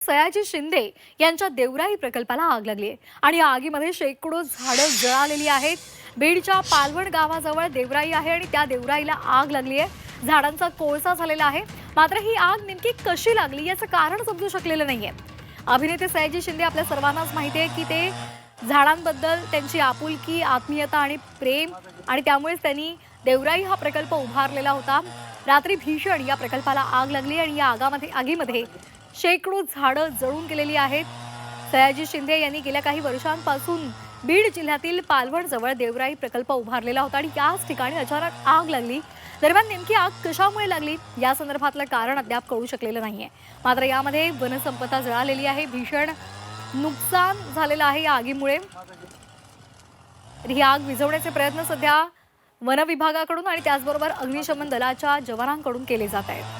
सयाजी शिंदे यांच्या देवराई प्रकल्पाला आग लागली आहे आणि या आगीमध्ये शेकडो झाडं जळालेली आहेत। बीडच्या पालवण गावाजवळ देवराई आहे आणि त्या देवराईला आग लागली आहे। झाडांचा कोळसा झालेला आहे, मात्र ही आग नेमकी कशी लागली याचं कारण समजू शकलेलं नाहीये। अभिनेते सयाजी शिंदे आपल्या सर्वांनाच माहिती आहे की ते झाडांबद्दल त्यांची आपुलकी, आत्मीयता आणि प्रेम आणि त्यामुळेच त्यांनी देवराई हा प्रकल्प उभारलेला होता। रात्री भीषण या प्रकल्पाला आग लागली आणि या आगीमध्ये शेकडो झाडं जळून गेलेली आहेत। सयाजी शिंदे यांनी गेल्या काही वर्षांपासून बीड जिल्ह्यातील पालवणजवळ देवराई प्रकल्प उभारलेला होता आणि याच ठिकाणी अचानक आग लागली। दरम्यान नेमकी आग कशामुळे लागली या संदर्भातलं कारण अद्याप कळू शकलेलं नाहीये। मात्र यामध्ये वनसंपदा जळालेली आहे, भीषण नुकसान झालेलं आहे या आगीमुळे। ही आग विझवण्याचे प्रयत्न सध्या वन विभागाकडून आणि त्याचबरोबर अग्निशमन दलाच्या जवानांकडून केले जात आहेत।